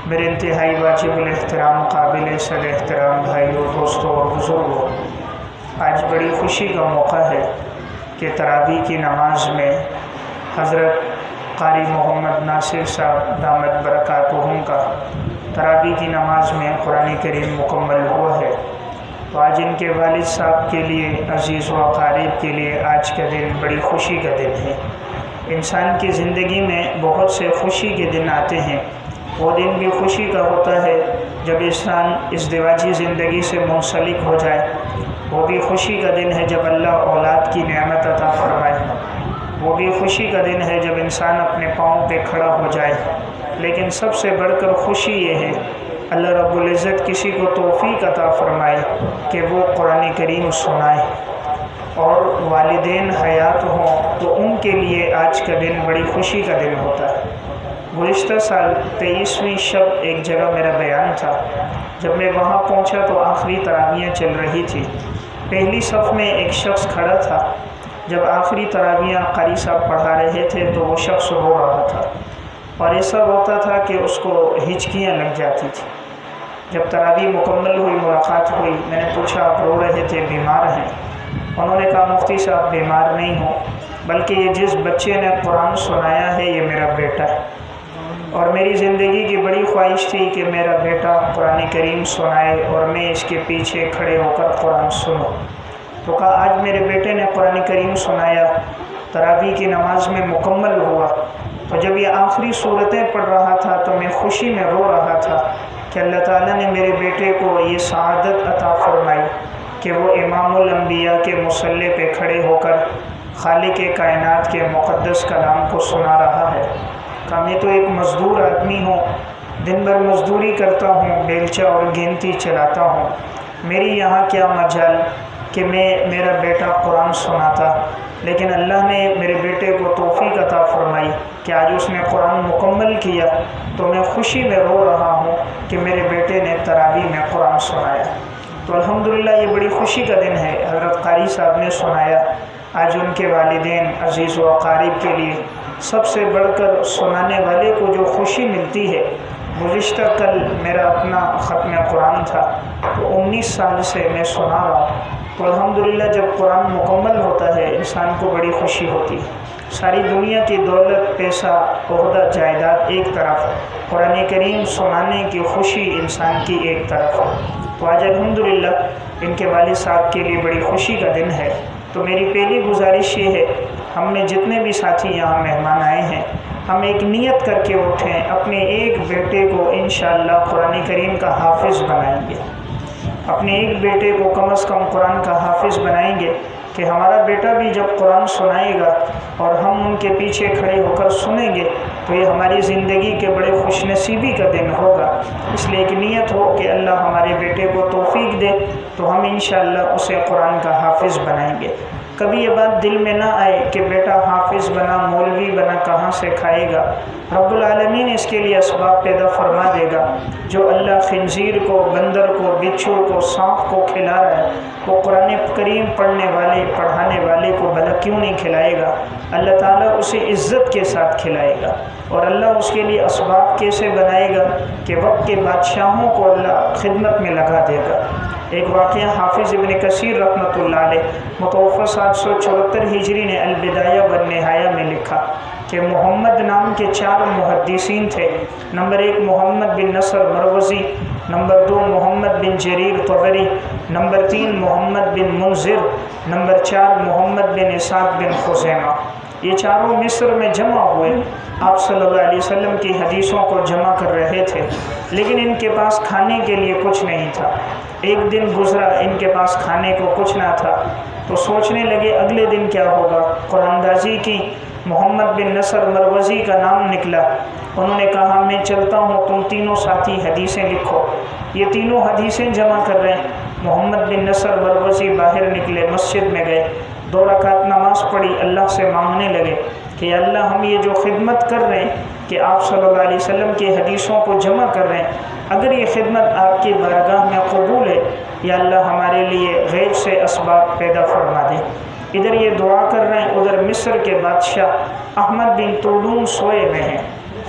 میرے انتہائی واجب الاحترام قابل صد احترام بھائیوں، دوستوں اور بزرگوں، آج بڑی خوشی کا موقع ہے کہ تراویح کی نماز میں حضرت قاری محمد ناصر صاحب دامت برکاتہم کا تراویح کی نماز میں قرآن کریم مکمل ہوا ہے۔ تو آج ان کے والد صاحب کے لیے، عزیز و اقارب کے لیے آج کا دن بڑی خوشی کا دن ہے۔ انسان کی زندگی میں بہت سے خوشی کے دن آتے ہیں، وہ دن بھی خوشی کا ہوتا ہے جب انسان ازدواجی زندگی سے منسلک ہو جائے، وہ بھی خوشی کا دن ہے جب اللہ اولاد کی نعمت عطا فرمائے، وہ بھی خوشی کا دن ہے جب انسان اپنے پاؤں پہ کھڑا ہو جائے۔ لیکن سب سے بڑھ کر خوشی یہ ہے اللہ رب العزت کسی کو توفیق عطا فرمائے کہ وہ قرآن کریم سنائے، اور والدین حیات ہوں تو ان کے لیے آج کا دن بڑی خوشی کا دن ہوتا ہے۔ گزشتہ سال 23ویں شب ایک جگہ میرا بیان تھا، جب میں وہاں پہنچا تو آخری تراویحیں چل رہی تھی۔ پہلی صف میں ایک شخص کھڑا تھا، جب آخری تراویحیں قاری صاحب پڑھا رہے تھے تو وہ شخص رو رہا تھا، اور ایسا روتا تھا کہ اس کو ہچکیاں لگ جاتی تھی۔ جب تراویح مکمل ہوئی، ملاقات ہوئی، میں نے پوچھا آپ رو رہے تھے، بیمار ہیں؟ انہوں نے کہا مفتی صاحب بیمار نہیں ہوں، بلکہ یہ جس بچے نے قرآن سنایا ہے یہ میرا بیٹا ہے، اور میری زندگی کی بڑی خواہش تھی کہ میرا بیٹا قرآن کریم سنائے اور میں اس کے پیچھے کھڑے ہو کر قرآن سنوں۔ تو کہا آج میرے بیٹے نے قرآن کریم سنایا، تراویح کی نماز میں مکمل ہوا، تو جب یہ آخری صورتیں پڑھ رہا تھا تو میں خوشی میں رو رہا تھا کہ اللہ تعالیٰ نے میرے بیٹے کو یہ سعادت عطا فرمائی کہ وہ امام الانبیاء کے مصلی پہ کھڑے ہو کر خالق کائنات کے مقدس کلام کو سنا رہا ہے۔ کہ میں تو ایک مزدور آدمی ہوں، دن بھر مزدوری کرتا ہوں، بیلچہ اور گینتی چلاتا ہوں، میری یہاں کیا مجال کہ میرا بیٹا قرآن سناتا، لیکن اللہ نے میرے بیٹے کو توفیق عطا فرمائی کہ آج اس نے قرآن مکمل کیا، تو میں خوشی میں رو رہا ہوں کہ میرے بیٹے نے تراویح میں قرآن سنایا۔ تو الحمدللہ یہ بڑی خوشی کا دن ہے۔ حضرت قاری صاحب نے سنایا، آج ان کے والدین، عزیز و اقارب کے لیے سب سے بڑھ کر سنانے والے کو جو خوشی ملتی ہے۔ گزشتہ کل میرا اپنا ختم قرآن تھا، تو 19 سال سے میں سنا رہا ہوں، تو الحمدللہ جب قرآن مکمل ہوتا ہے انسان کو بڑی خوشی ہوتی ہے۔ ساری دنیا کی دولت، پیسہ، عہدہ، جائیداد ایک طرف، قرآن کریم سنانے کی خوشی انسان کی ایک طرف۔ تو آج الحمدللہ ان کے والد صاحب کے لیے بڑی خوشی کا دن ہے۔ تو میری پہلی گزارش یہ ہے، ہم میں جتنے بھی ساتھی یہاں مہمان آئے ہیں، ہم ایک نیت کر کے اٹھیں، اپنے ایک بیٹے کو انشاءاللہ قرآن کریم کا حافظ بنائیں گے، اپنے ایک بیٹے کو کم از کم قرآن کا حافظ بنائیں گے کہ ہمارا بیٹا بھی جب قرآن سنائے گا اور ہم ان کے پیچھے کھڑے ہو کر سنیں گے تو یہ ہماری زندگی کے بڑے خوش نصیبی کا دن ہوگا۔ اس لیے ایک نیت ہو کہ اللہ ہمارے بیٹے کو توفیق دے تو ہم انشاءاللہ اسے قرآن کا حافظ بنائیں گے۔ کبھی یہ بات دل میں نہ آئے کہ بیٹا حافظ بنا، مولوی بنا، کہاں سے کھائے گا، رب العالمین اس کے لیے اسباب پیدا فرما دے گا۔ جو اللہ خنزیر کو، بندر کو، بچھو کو، سانپ کو کھلا رہا ہے، وہ قرآن کریم پڑھنے والے، پڑھانے والے کو بھلا کیوں نہیں کھلائے گا؟ اللہ تعالیٰ اسے عزت کے ساتھ کھلائے گا، اور اللہ اس کے لیے اسباب کیسے بنائے گا کہ وقت کے بادشاہوں کو اللہ خدمت میں لگا دے گا۔ ایک واقعہ حافظ ابن کثیر رحمۃ اللہ علیہ متوفی 774 ہجری نے البدایہ والنہایہ میں لکھا کہ محمد نام کے 4 محدثین تھے۔ نمبر 1 محمد بن نصر مروزی، نمبر 2 محمد بن جریر طبری، نمبر 3 محمد بن منذر، نمبر 4 محمد بن اسحاق بن خزیمہ۔ یہ چاروں مصر میں جمع ہوئے، آپ صلی اللہ علیہ وسلم کی حدیثوں کو جمع کر رہے تھے، لیکن ان کے پاس کھانے کے لیے کچھ نہیں تھا۔ ایک دن گزرا، ان کے پاس کھانے کو کچھ نہ تھا، تو سوچنے لگے اگلے دن کیا ہوگا۔ قرآن دازی کی، محمد بن نصر مروزی کا نام نکلا۔ انہوں نے کہا میں چلتا ہوں، تم تینوں ساتھی حدیثیں لکھو۔ یہ تینوں حدیثیں جمع کر رہے ہیں۔ محمد بن نصر مروزی باہر نکلے، مسجد میں گئے، 2 رکعت نماز پڑھی، اللہ سے مانگنے لگے کہ اللہ ہم یہ جو خدمت کر رہے ہیں کہ آپ صلی اللہ علیہ وسلم کی حدیثوں کو جمع کر رہے ہیں، اگر یہ خدمت آپ کی بارگاہ میں قبول ہے، یا اللہ ہمارے لیے غیب سے اسباب پیدا فرما دے۔ ادھر یہ دعا کر رہے ہیں، ادھر مصر کے بادشاہ احمد بن طولون سوئے میں ہیں،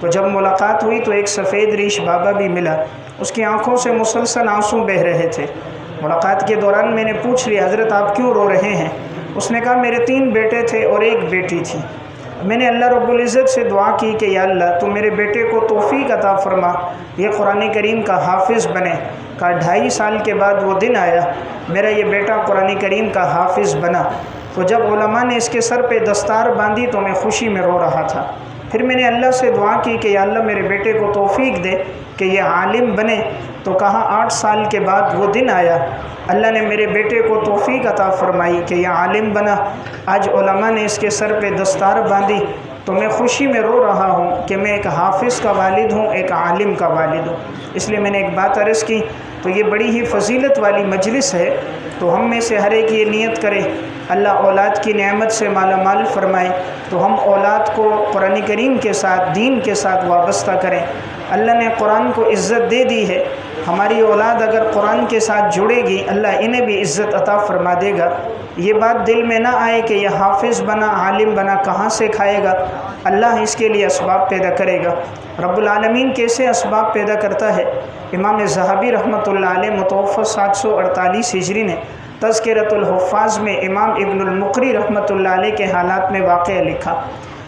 تو جب ملاقات ہوئی تو ایک سفید ریش بابا بھی ملا، اس کی آنکھوں سے مسلسل آنسو بہہ رہے تھے۔ ملاقات کے دوران میں نے پوچھ لیا حضرت آپ کیوں رو رہے ہیں؟ اس نے کہا میرے 3 بیٹے تھے اور 1 بیٹی تھی۔ میں نے اللہ رب العزت سے دعا کی کہ یا اللہ تو میرے بیٹے کو توفیق عطا فرما، یہ قرآن کریم کا حافظ بنے۔ کا 2.5 سال کے بعد وہ دن آیا، میرا یہ بیٹا قرآن کریم کا حافظ بنا۔ تو جب علماء نے اس کے سر پہ دستار باندھی تو میں خوشی میں رو رہا تھا۔ پھر میں نے اللہ سے دعا کی کہ یا اللہ میرے بیٹے کو توفیق دے کہ یہ عالم بنے۔ تو کہا 8 سال کے بعد وہ دن آیا، اللہ نے میرے بیٹے کو توفیق عطا فرمائی کہ یہ عالم بنا۔ آج علماء نے اس کے سر پہ دستار باندھی تو میں خوشی میں رو رہا ہوں کہ میں ایک حافظ کا والد ہوں، ایک عالم کا والد ہوں۔ اس لیے میں نے ایک بات عرض کی، تو یہ بڑی ہی فضیلت والی مجلس ہے، تو ہم میں سے ہر ایک یہ نیت کرے اللہ اولاد کی نعمت سے مالا مال فرمائے، تو ہم اولاد کو قرآن کریم کے ساتھ، دین کے ساتھ وابستہ کریں۔ اللہ نے قرآن کو عزت دے دی ہے، ہماری اولاد اگر قرآن کے ساتھ جڑے گی اللہ انہیں بھی عزت عطا فرما دے گا۔ یہ بات دل میں نہ آئے کہ یہ حافظ بنا، عالم بنا، کہاں سے کھائے گا؟ اللہ اس کے لیے اسباب پیدا کرے گا۔ رب العالمین کیسے اسباب پیدا کرتا ہے؟ امام ذہبی رحمۃ اللہ علیہ متوفی 748 ہجری نے تذکرۃ الحفاظ میں امام ابن المقری رحمۃ اللہ علیہ کے حالات میں واقعہ لکھا۔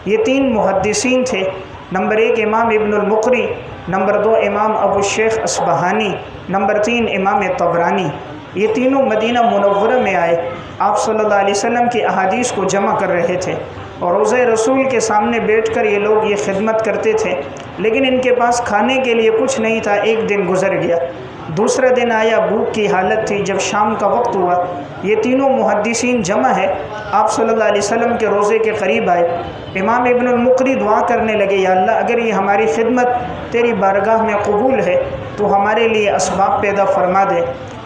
یہ 3 محدثین تھے، نمبر 1 امام ابن المقری، نمبر 2 امام ابو الشیخ اصبہانی، نمبر 3 امام طبرانی۔ یہ تینوں مدینہ منورہ میں آئے، آپ صلی اللہ علیہ وسلم کی احادیث کو جمع کر رہے تھے اور روضہ رسول کے سامنے بیٹھ کر یہ لوگ یہ خدمت کرتے تھے، لیکن ان کے پاس کھانے کے لیے کچھ نہیں تھا۔ ایک دن گزر گیا، دوسرا دن آیا، بھوک کی حالت تھی۔ جب شام کا وقت ہوا یہ تینوں محدثین جمع ہے، آپ صلی اللہ علیہ وسلم کے روضے کے قریب آئے۔ امام ابن المقری دعا کرنے لگے، یا اللہ اگر یہ ہماری خدمت تیری بارگاہ میں قبول ہے تو ہمارے لیے اسباب پیدا فرما دے۔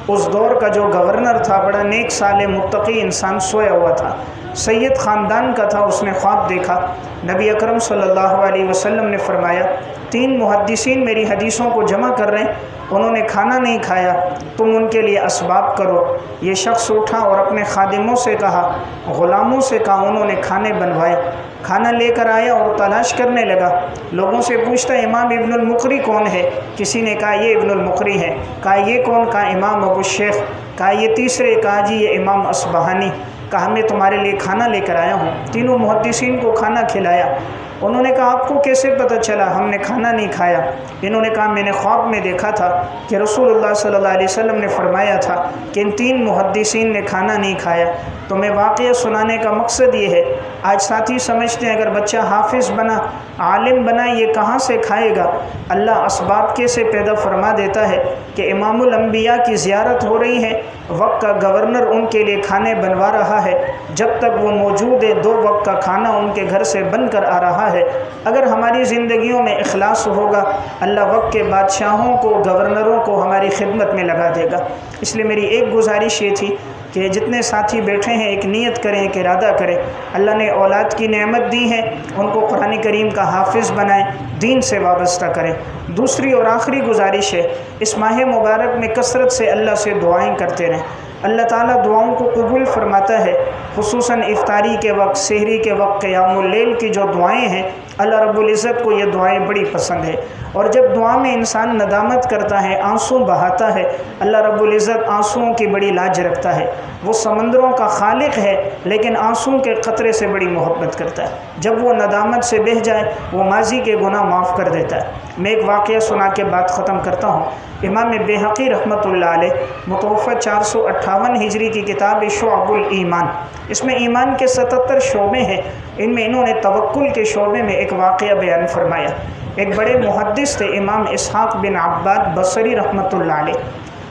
اس دور کا جو گورنر تھا بڑا نیک صالح متقی انسان سویا ہوا تھا، سید خاندان کا تھا۔ اس نے خواب دیکھا، نبی اکرم صلی اللہ علیہ وسلم نے فرمایا 3 محدثین میری حدیثوں کو جمع کر رہے ہیں، انہوں نے کھانا نہیں کھایا، تم ان کے لیے اسباب کرو۔ یہ شخص اٹھا اور اپنے خادموں سے کہا، غلاموں سے کہا، انہوں نے کھانے بنوائے، کھانا لے کر آیا اور تلاش کرنے لگا۔ لوگوں سے پوچھتا امام ابن المقری کون ہے؟ کسی نے کہا یہ ابن المقری ہے، کہا یہ کون؟ کہا امام ابو الشیخ، کہا یہ تیسرے، کہا جی یہ امام اصبہانی۔ کہا میں تمہارے لیے کھانا لے کر آیا ہوں۔ تینوں محدثین کو کھانا کھلایا۔ انہوں نے کہا آپ کو کیسے پتہ چلا؟ ہم نے کھانا نہیں کھایا۔ انہوں نے کہا میں نے خواب میں دیکھا تھا کہ رسول اللہ صلی اللہ علیہ وسلم نے فرمایا تھا کہ ان 3 محدثین نے کھانا نہیں کھایا۔ تو میں واقعہ سنانے کا مقصد یہ ہے، آج ساتھی سمجھتے ہیں اگر بچہ حافظ بنا، عالم بنا، یہ کہاں سے کھائے گا؟ اللہ اسباب کیسے پیدا فرما دیتا ہے کہ امام الانبیاء کی زیارت ہو رہی ہے، وقت کا گورنر ان کے لیے کھانے بنوا رہا ہے، جب تک وہ موجود ہے 2 وقت کا کھانا ان کے گھر سے بن کر آ رہا ہے۔ اگر ہماری زندگیوں میں اخلاص ہوگا اللہ وقت کے بادشاہوں کو، گورنروں کو ہماری خدمت میں لگا دے گا۔ اس لیے میری ایک گزارش یہ تھی کہ جتنے ساتھی بیٹھے ہیں ایک نیت کریں، ایک ارادہ کریں، اللہ نے اولاد کی نعمت دی ہے، ان کو قرآن کریم کا حافظ بنائیں، دین سے وابستہ کریں۔ دوسری اور آخری گزارش ہے، اس ماہ مبارک میں کثرت سے اللہ سے دعائیں کرتے رہیں۔ اللہ تعالیٰ دعاؤں کو قبول فرماتا ہے، خصوصاً افطاری کے وقت، سحری کے وقت، قیام اللیل کی جو دعائیں ہیں اللہ رب العزت کو یہ دعائیں بڑی پسند ہے۔ اور جب دعا میں انسان ندامت کرتا ہے، آنسو بہاتا ہے، اللہ رب العزت آنسوؤں کی بڑی لاج رکھتا ہے۔ وہ سمندروں کا خالق ہے لیکن آنسوؤں کے قطرے سے بڑی محبت کرتا ہے۔ جب وہ ندامت سے بہہ جائے وہ ماضی کے گناہ معاف کر دیتا ہے۔ میں ایک واقعہ سنا کے بات ختم کرتا ہوں۔ امام بیہقی رحمۃ اللہ علیہ متوفی 458 ہجری کی کتاب شعب الایمان، اس میں ایمان کے 77 شعبے ہیں، ان میں انہوں نے توکل کے شعبے میں ایک واقعہ بیان فرمایا۔ ایک بڑے محدث تھے امام اسحاق بن عباد بصری رحمۃ اللہ علیہ،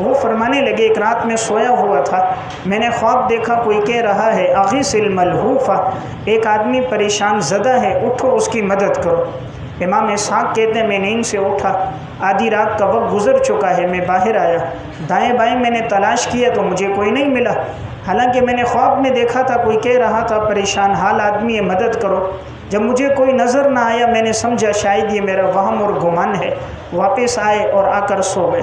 وہ فرمانے لگے ایک رات میں سویا ہوا تھا، میں نے خواب دیکھا کوئی کہہ رہا ہے اغیث الملہوفہ، ایک آدمی پریشان زدہ ہے، اٹھو اس کی مدد کرو۔ امام اسحاق کہتے ہیں میں نیند سے اٹھا، آدھی رات کا وقت گزر چکا ہے، میں باہر آیا، دائیں بائیں میں نے تلاش کیا تو مجھے کوئی نہیں ملا، حالانکہ میں نے خواب میں دیکھا تھا کوئی کہہ رہا تھا پریشان حال آدمی ہے مدد کرو۔ جب مجھے کوئی نظر نہ آیا میں نے سمجھا شاید یہ میرا وہم اور گمان ہے، واپس آئے اور آ کر سو گئے۔